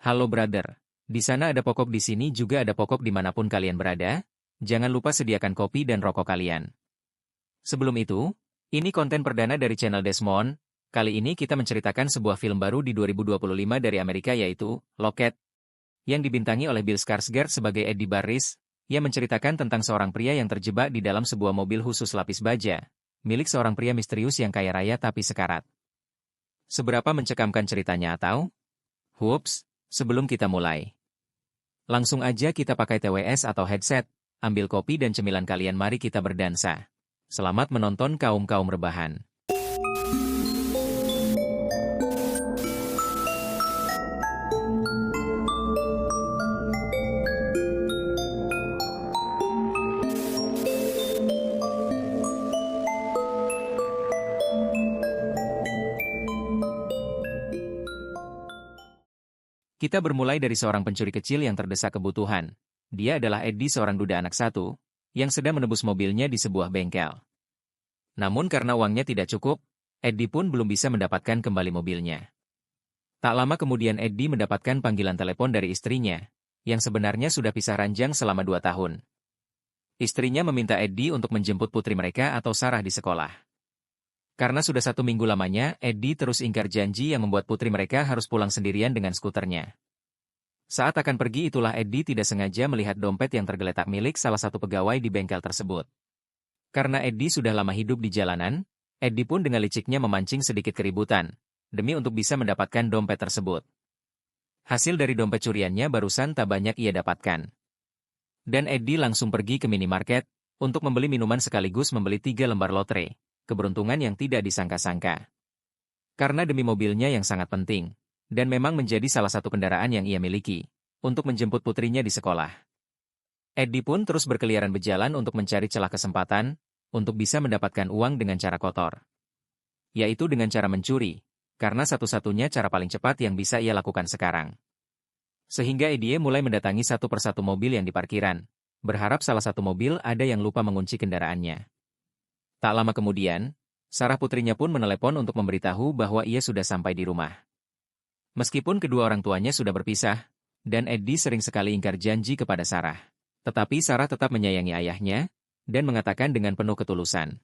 Halo brother. Di sana ada pokok, di sini juga ada pokok, dimanapun kalian berada. Jangan lupa sediakan kopi dan rokok kalian. Sebelum itu, ini konten perdana dari channel Desmond. Kali ini kita menceritakan sebuah film baru di 2025 dari Amerika, yaitu Locket, yang dibintangi oleh Bill Skarsgård sebagai Eddie Barris, yang menceritakan tentang seorang pria yang terjebak di dalam sebuah mobil khusus lapis baja, milik seorang pria misterius yang kaya raya tapi sekarat. Seberapa mencekamkan ceritanya atau? Hups, sebelum kita mulai. Langsung aja kita pakai TWS atau headset, ambil kopi dan cemilan kalian, mari kita berdansa. Selamat menonton kaum-kaum rebahan. Kita bermulai dari seorang pencuri kecil yang terdesak kebutuhan. Dia adalah Eddie, seorang duda anak satu, yang sedang menebus mobilnya di sebuah bengkel. Namun karena uangnya tidak cukup, Eddie pun belum bisa mendapatkan kembali mobilnya. Tak lama kemudian Eddie mendapatkan panggilan telepon dari istrinya, yang sebenarnya sudah pisah ranjang selama 2 tahun. Istrinya meminta Eddie untuk menjemput putri mereka atau Sarah di sekolah. Karena sudah 1 minggu lamanya, Eddie terus ingkar janji yang membuat putri mereka harus pulang sendirian dengan skuternya. Saat akan pergi itulah Eddie tidak sengaja melihat dompet yang tergeletak milik salah satu pegawai di bengkel tersebut. Karena Eddie sudah lama hidup di jalanan, Eddie pun dengan liciknya memancing sedikit keributan, demi untuk bisa mendapatkan dompet tersebut. Hasil dari dompet curiannya barusan tak banyak ia dapatkan. Dan Eddie langsung pergi ke minimarket, untuk membeli minuman sekaligus membeli 3 lembar lotre. Keberuntungan yang tidak disangka-sangka. Karena demi mobilnya yang sangat penting, dan memang menjadi salah satu kendaraan yang ia miliki, untuk menjemput putrinya di sekolah. Eddie pun terus berkeliaran berjalan untuk mencari celah kesempatan, untuk bisa mendapatkan uang dengan cara kotor. Yaitu dengan cara mencuri, karena satu-satunya cara paling cepat yang bisa ia lakukan sekarang. Sehingga Eddie mulai mendatangi satu persatu mobil yang di parkiran, berharap salah satu mobil ada yang lupa mengunci kendaraannya. Tak lama kemudian, Sarah putrinya pun menelepon untuk memberitahu bahwa ia sudah sampai di rumah. Meskipun kedua orang tuanya sudah berpisah, dan Eddie sering sekali ingkar janji kepada Sarah. Tetapi Sarah tetap menyayangi ayahnya, dan mengatakan dengan penuh ketulusan.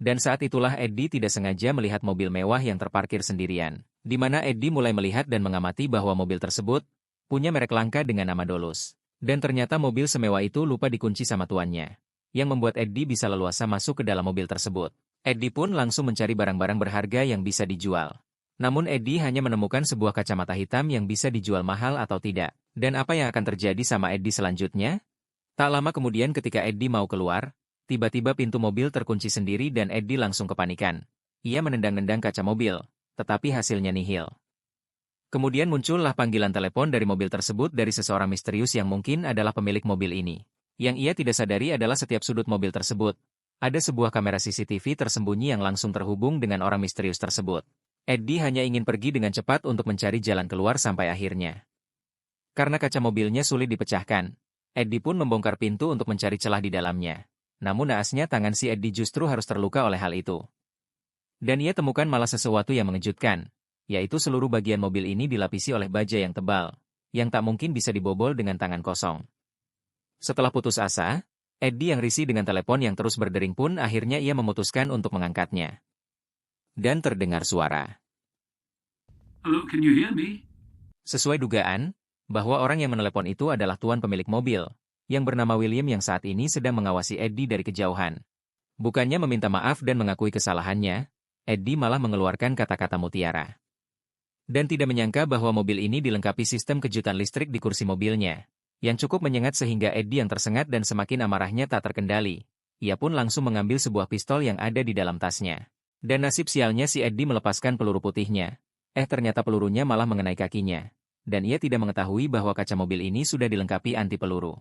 Dan saat itulah Eddie tidak sengaja melihat mobil mewah yang terparkir sendirian, di mana Eddie mulai melihat dan mengamati bahwa mobil tersebut punya merek langka dengan nama Dolus. Dan ternyata mobil semewah itu lupa dikunci sama tuannya, yang membuat Eddie bisa leluasa masuk ke dalam mobil tersebut. Eddie pun langsung mencari barang-barang berharga yang bisa dijual. Namun Eddie hanya menemukan sebuah kacamata hitam yang bisa dijual mahal atau tidak. Dan apa yang akan terjadi sama Eddie selanjutnya? Tak lama kemudian ketika Eddie mau keluar, tiba-tiba pintu mobil terkunci sendiri dan Eddie langsung kepanikan. Ia menendang-nendang kaca mobil, tetapi hasilnya nihil. Kemudian muncullah panggilan telepon dari mobil tersebut dari seseorang misterius yang mungkin adalah pemilik mobil ini. Yang ia tidak sadari adalah setiap sudut mobil tersebut ada sebuah kamera CCTV tersembunyi yang langsung terhubung dengan orang misterius tersebut. Eddie hanya ingin pergi dengan cepat untuk mencari jalan keluar sampai akhirnya. Karena kaca mobilnya sulit dipecahkan, Eddie pun membongkar pintu untuk mencari celah di dalamnya. Namun naasnya tangan si Eddie justru harus terluka oleh hal itu. Dan ia temukan malah sesuatu yang mengejutkan, yaitu seluruh bagian mobil ini dilapisi oleh baja yang tebal, yang tak mungkin bisa dibobol dengan tangan kosong. Setelah putus asa, Eddie yang risih dengan telepon yang terus berdering pun akhirnya ia memutuskan untuk mengangkatnya. Dan terdengar suara. Hello, can you hear me? Sesuai dugaan, bahwa orang yang menelepon itu adalah tuan pemilik mobil, yang bernama William yang saat ini sedang mengawasi Eddie dari kejauhan. Bukannya meminta maaf dan mengakui kesalahannya, Eddie malah mengeluarkan kata-kata mutiara. Dan tidak menyangka bahwa mobil ini dilengkapi sistem kejutan listrik di kursi mobilnya, yang cukup menyengat sehingga Eddie yang tersengat dan semakin amarahnya tak terkendali. Ia pun langsung mengambil sebuah pistol yang ada di dalam tasnya. Dan nasib sialnya si Eddie melepaskan peluru putihnya. Ternyata pelurunya malah mengenai kakinya. Dan ia tidak mengetahui bahwa kaca mobil ini sudah dilengkapi anti peluru.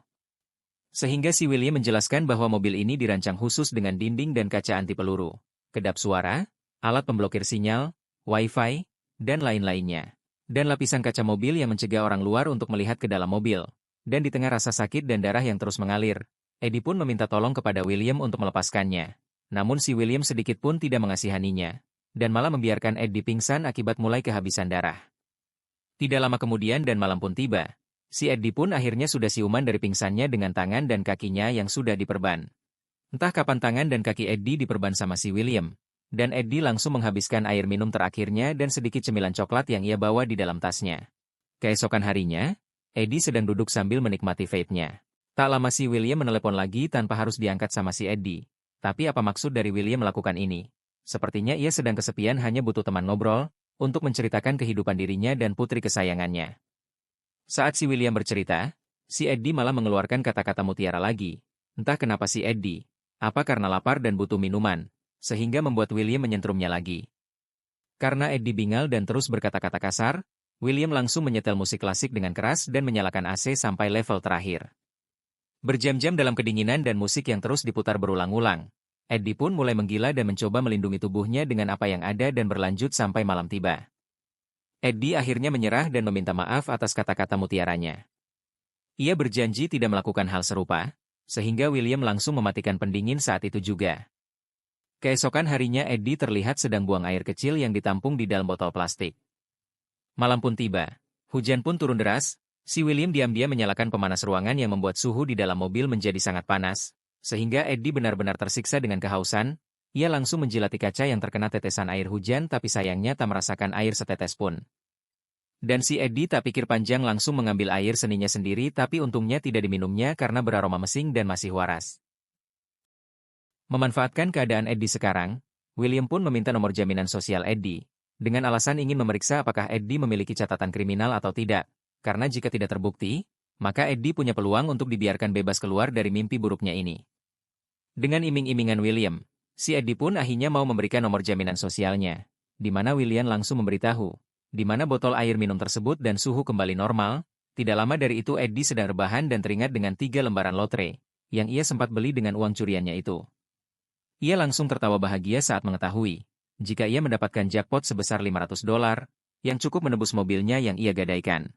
Sehingga si William menjelaskan bahwa mobil ini dirancang khusus dengan dinding dan kaca anti peluru, kedap suara, alat pemblokir sinyal, wifi, dan lain-lainnya. Dan lapisan kaca mobil yang mencegah orang luar untuk melihat ke dalam mobil. Dan di tengah rasa sakit dan darah yang terus mengalir, Eddie pun meminta tolong kepada William untuk melepaskannya. Namun si William sedikit pun tidak mengasihaninya, dan malah membiarkan Eddie pingsan akibat mulai kehabisan darah. Tidak lama kemudian dan malam pun tiba. Si Eddie pun akhirnya sudah siuman dari pingsannya dengan tangan dan kakinya yang sudah diperban. Entah kapan tangan dan kaki Eddie diperban sama si William. Dan Eddie langsung menghabiskan air minum terakhirnya dan sedikit cemilan coklat yang ia bawa di dalam tasnya. Keesokan harinya, Eddie sedang duduk sambil menikmati vape-nya. Tak lama si William menelepon lagi tanpa harus diangkat sama si Eddie. Tapi apa maksud dari William melakukan ini? Sepertinya ia sedang kesepian hanya butuh teman ngobrol, untuk menceritakan kehidupan dirinya dan putri kesayangannya. Saat si William bercerita, si Eddie malah mengeluarkan kata-kata mutiara lagi. Entah kenapa si Eddie, apa karena lapar dan butuh minuman, sehingga membuat William menyentrumnya lagi. Karena Eddie bingal dan terus berkata-kata kasar, William langsung menyetel musik klasik dengan keras dan menyalakan AC sampai level terakhir. Berjam-jam dalam kedinginan dan musik yang terus diputar berulang-ulang, Eddie pun mulai menggila dan mencoba melindungi tubuhnya dengan apa yang ada dan berlanjut sampai malam tiba. Eddie akhirnya menyerah dan meminta maaf atas kata-kata mutiaranya. Ia berjanji tidak melakukan hal serupa, sehingga William langsung mematikan pendingin saat itu juga. Keesokan harinya Eddie terlihat sedang buang air kecil yang ditampung di dalam botol plastik. Malam pun tiba. Hujan pun turun deras, si William diam-diam menyalakan pemanas ruangan yang membuat suhu di dalam mobil menjadi sangat panas. Sehingga Eddie benar-benar tersiksa dengan kehausan, ia langsung menjilati kaca yang terkena tetesan air hujan tapi sayangnya tak merasakan air setetes pun. Dan si Eddie tak pikir panjang langsung mengambil air seninya sendiri tapi untungnya tidak diminumnya karena beraroma mesing dan masih waras. Memanfaatkan keadaan Eddie sekarang, William pun meminta nomor jaminan sosial Eddie, dengan alasan ingin memeriksa apakah Eddie memiliki catatan kriminal atau tidak, karena jika tidak terbukti, maka Eddie punya peluang untuk dibiarkan bebas keluar dari mimpi buruknya ini. Dengan iming-imingan William, si Eddie pun akhirnya mau memberikan nomor jaminan sosialnya, di mana William langsung memberitahu, di mana botol air minum tersebut dan suhu kembali normal. Tidak lama dari itu Eddie sedang rebahan dan teringat dengan 3 lembaran lotre, yang ia sempat beli dengan uang curiannya itu. Ia langsung tertawa bahagia saat mengetahui, jika ia mendapatkan jackpot sebesar $500, yang cukup menebus mobilnya yang ia gadaikan.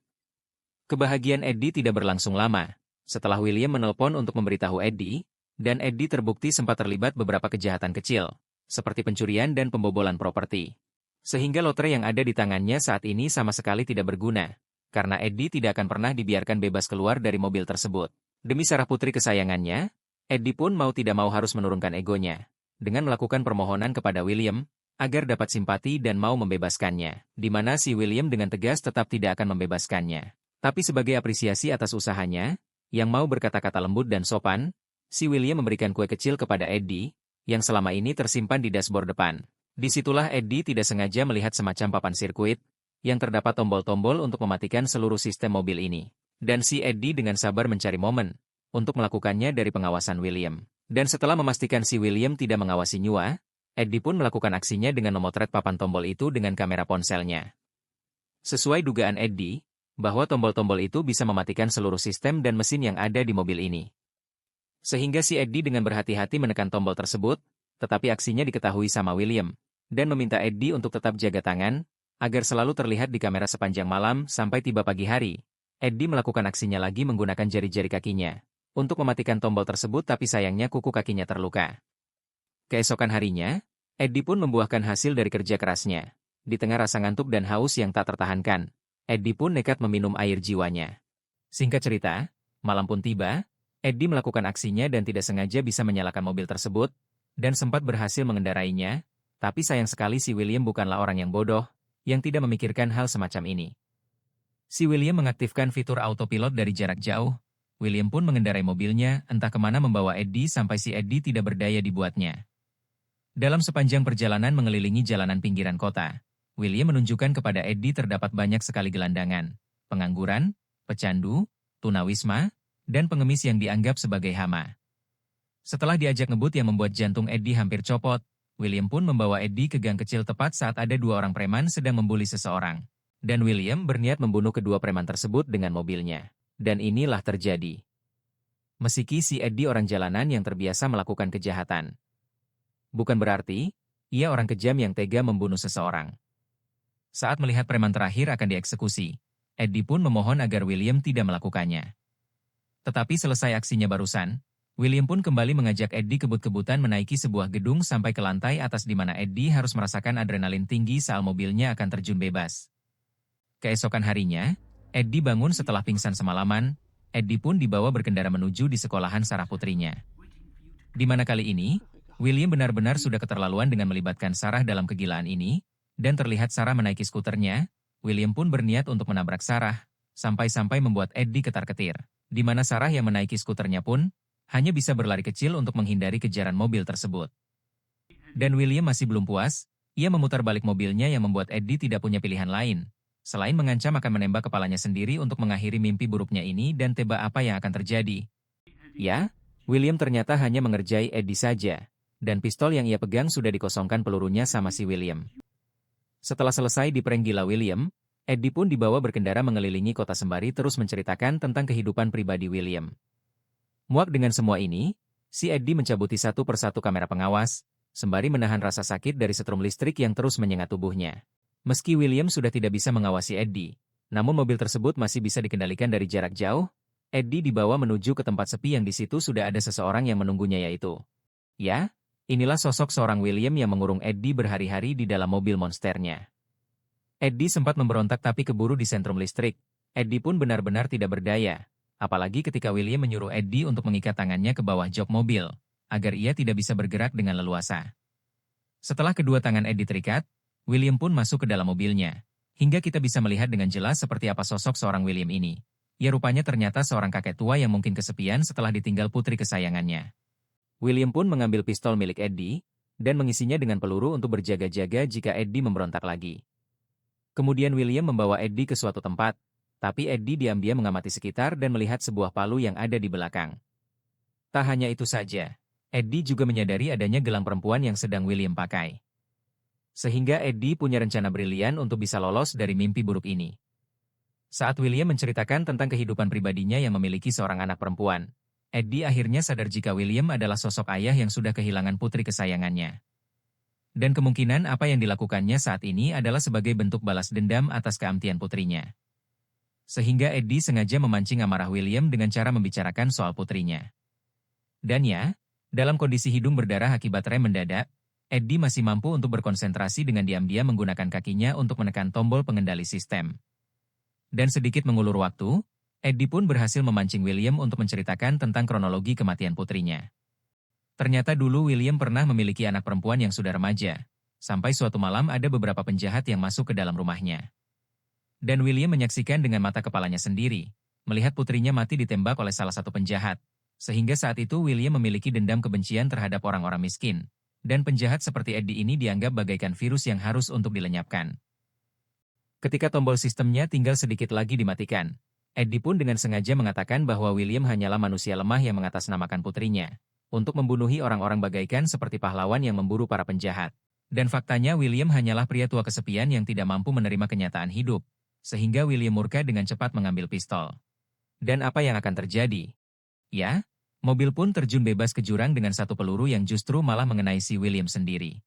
Kebahagiaan Eddie tidak berlangsung lama, setelah William menelpon untuk memberitahu Eddie, dan Eddie terbukti sempat terlibat beberapa kejahatan kecil, seperti pencurian dan pembobolan properti. Sehingga lotre yang ada di tangannya saat ini sama sekali tidak berguna, karena Eddie tidak akan pernah dibiarkan bebas keluar dari mobil tersebut. Demi Sarah putri kesayangannya, Eddie pun mau tidak mau harus menurunkan egonya, dengan melakukan permohonan kepada William, agar dapat simpati dan mau membebaskannya, di mana si William dengan tegas tetap tidak akan membebaskannya. Tapi sebagai apresiasi atas usahanya, yang mau berkata-kata lembut dan sopan, si William memberikan kue kecil kepada Eddie, yang selama ini tersimpan di dashboard depan. Disitulah Eddie tidak sengaja melihat semacam papan sirkuit, yang terdapat tombol-tombol untuk mematikan seluruh sistem mobil ini. Dan si Eddie dengan sabar mencari momen, untuk melakukannya dari pengawasan William. Dan setelah memastikan si William tidak mengawasi Nyua, Eddie pun melakukan aksinya dengan memotret papan tombol itu dengan kamera ponselnya. Sesuai dugaan Eddie, bahwa tombol-tombol itu bisa mematikan seluruh sistem dan mesin yang ada di mobil ini. Sehingga si Eddie dengan berhati-hati menekan tombol tersebut, tetapi aksinya diketahui sama William, dan meminta Eddie untuk tetap jaga tangan, agar selalu terlihat di kamera sepanjang malam sampai tiba pagi hari. Eddie melakukan aksinya lagi menggunakan jari-jari kakinya, untuk mematikan tombol tersebut tapi sayangnya kuku kakinya terluka. Keesokan harinya, Eddie pun membuahkan hasil dari kerja kerasnya. Di tengah rasa ngantuk dan haus yang tak tertahankan, Eddie pun nekat meminum air jiwanya. Singkat cerita, malam pun tiba, Eddie melakukan aksinya dan tidak sengaja bisa menyalakan mobil tersebut, dan sempat berhasil mengendarainya, tapi sayang sekali si William bukanlah orang yang bodoh, yang tidak memikirkan hal semacam ini. Si William mengaktifkan fitur autopilot dari jarak jauh. William pun mengendarai mobilnya, entah kemana membawa Eddie sampai si Eddie tidak berdaya dibuatnya. Dalam sepanjang perjalanan mengelilingi jalanan pinggiran kota, William menunjukkan kepada Eddie terdapat banyak sekali gelandangan, pengangguran, pecandu, tunawisma, dan pengemis yang dianggap sebagai hama. Setelah diajak ngebut yang membuat jantung Eddie hampir copot, William pun membawa Eddie ke gang kecil tepat saat ada 2 orang preman sedang membuli seseorang. Dan William berniat membunuh kedua preman tersebut dengan mobilnya. Dan inilah terjadi. Meski si Eddie orang jalanan yang terbiasa melakukan kejahatan. Bukan berarti, ia orang kejam yang tega membunuh seseorang. Saat melihat preman terakhir akan dieksekusi, Eddie pun memohon agar William tidak melakukannya. Tetapi selesai aksinya barusan, William pun kembali mengajak Eddie kebut-kebutan menaiki sebuah gedung sampai ke lantai atas di mana Eddie harus merasakan adrenalin tinggi saat mobilnya akan terjun bebas. Keesokan harinya, Eddie bangun setelah pingsan semalaman. Eddie pun dibawa berkendara menuju di sekolahan Sarah putrinya. Di mana kali ini, William benar-benar sudah keterlaluan dengan melibatkan Sarah dalam kegilaan ini, dan terlihat Sarah menaiki skuternya. William pun berniat untuk menabrak Sarah, sampai-sampai membuat Eddie ketar-ketir. Di mana Sarah yang menaiki skuternya pun hanya bisa berlari kecil untuk menghindari kejaran mobil tersebut. Dan William masih belum puas, ia memutar balik mobilnya yang membuat Eddie tidak punya pilihan lain selain mengancam akan menembak kepalanya sendiri untuk mengakhiri mimpi buruknya ini dan tebak apa yang akan terjadi. Ya, William ternyata hanya mengerjai Eddie saja, dan pistol yang ia pegang sudah dikosongkan pelurunya sama si William. Setelah selesai di prank gila William, Eddie pun dibawa berkendara mengelilingi kota sembari terus menceritakan tentang kehidupan pribadi William. Muak dengan semua ini, si Eddie mencabuti satu persatu kamera pengawas, sembari menahan rasa sakit dari setrum listrik yang terus menyengat tubuhnya. Meski William sudah tidak bisa mengawasi Eddie, namun mobil tersebut masih bisa dikendalikan dari jarak jauh. Eddie dibawa menuju ke tempat sepi yang di situ sudah ada seseorang yang menunggunya yaitu. Ya, inilah sosok seorang William yang mengurung Eddie berhari-hari di dalam mobil monsternya. Eddie sempat memberontak tapi keburu di sentrum listrik. Eddie pun benar-benar tidak berdaya, apalagi ketika William menyuruh Eddie untuk mengikat tangannya ke bawah jok mobil, agar ia tidak bisa bergerak dengan leluasa. Setelah kedua tangan Eddie terikat, William pun masuk ke dalam mobilnya, hingga kita bisa melihat dengan jelas seperti apa sosok seorang William ini. Ya rupanya ternyata seorang kakek tua yang mungkin kesepian setelah ditinggal putri kesayangannya. William pun mengambil pistol milik Eddie, dan mengisinya dengan peluru untuk berjaga-jaga jika Eddie memberontak lagi. Kemudian William membawa Eddie ke suatu tempat, tapi Eddie diam-diam mengamati sekitar dan melihat sebuah palu yang ada di belakang. Tak hanya itu saja, Eddie juga menyadari adanya gelang perempuan yang sedang William pakai. Sehingga Eddie punya rencana brilian untuk bisa lolos dari mimpi buruk ini. Saat William menceritakan tentang kehidupan pribadinya yang memiliki seorang anak perempuan, Eddie akhirnya sadar jika William adalah sosok ayah yang sudah kehilangan putri kesayangannya. Dan kemungkinan apa yang dilakukannya saat ini adalah sebagai bentuk balas dendam atas keamtian putrinya. Sehingga Eddie sengaja memancing amarah William dengan cara membicarakan soal putrinya. Dan ya, dalam kondisi hidung berdarah akibat rem mendadak, Eddie masih mampu untuk berkonsentrasi dengan diam-diam menggunakan kakinya untuk menekan tombol pengendali sistem. Dan sedikit mengulur waktu, Eddie pun berhasil memancing William untuk menceritakan tentang kronologi kematian putrinya. Ternyata dulu William pernah memiliki anak perempuan yang sudah remaja, sampai suatu malam ada beberapa penjahat yang masuk ke dalam rumahnya. Dan William menyaksikan dengan mata kepalanya sendiri, melihat putrinya mati ditembak oleh salah satu penjahat, sehingga saat itu William memiliki dendam kebencian terhadap orang-orang miskin. Dan penjahat seperti Eddie ini dianggap bagaikan virus yang harus untuk dilenyapkan. Ketika tombol sistemnya tinggal sedikit lagi dimatikan, Eddie pun dengan sengaja mengatakan bahwa William hanyalah manusia lemah yang mengatasnamakan putrinya, untuk membunuhi orang-orang bagaikan seperti pahlawan yang memburu para penjahat. Dan faktanya William hanyalah pria tua kesepian yang tidak mampu menerima kenyataan hidup, sehingga William murka dengan cepat mengambil pistol. Dan apa yang akan terjadi? Ya, mobil pun terjun bebas ke jurang dengan satu peluru yang justru malah mengenai si William sendiri.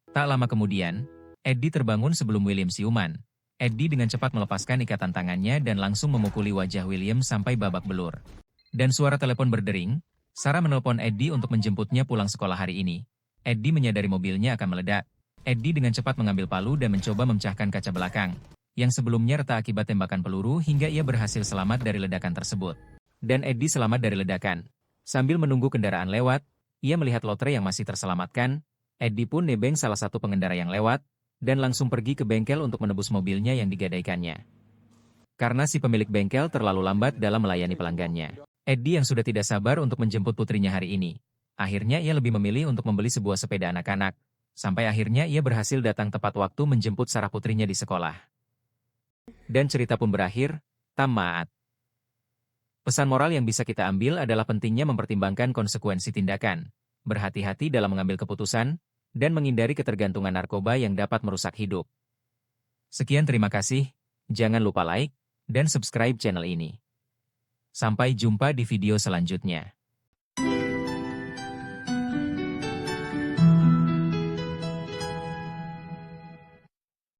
Tak lama kemudian, Eddie terbangun sebelum William siuman. Eddie dengan cepat melepaskan ikatan tangannya dan langsung memukuli wajah William sampai babak belur. Dan suara telepon berdering, Sarah menelpon Eddie untuk menjemputnya pulang sekolah hari ini. Eddie menyadari mobilnya akan meledak. Eddie dengan cepat mengambil palu dan mencoba memecahkan kaca belakang, yang sebelumnya retak akibat tembakan peluru hingga ia berhasil selamat dari ledakan tersebut. Dan Eddie selamat dari ledakan. Sambil menunggu kendaraan lewat, ia melihat lotre yang masih terselamatkan. Eddie pun nebeng salah satu pengendara yang lewat, dan langsung pergi ke bengkel untuk menebus mobilnya yang digadaikannya. Karena si pemilik bengkel terlalu lambat dalam melayani pelanggannya, Eddie yang sudah tidak sabar untuk menjemput putrinya hari ini. Akhirnya ia lebih memilih untuk membeli sebuah sepeda anak-anak, sampai akhirnya ia berhasil datang tepat waktu menjemput Sarah putrinya di sekolah. Dan cerita pun berakhir, tamat. Pesan moral yang bisa kita ambil adalah pentingnya mempertimbangkan konsekuensi tindakan, berhati-hati dalam mengambil keputusan, dan menghindari ketergantungan narkoba yang dapat merusak hidup. Sekian terima kasih, jangan lupa like, dan subscribe channel ini. Sampai jumpa di video selanjutnya.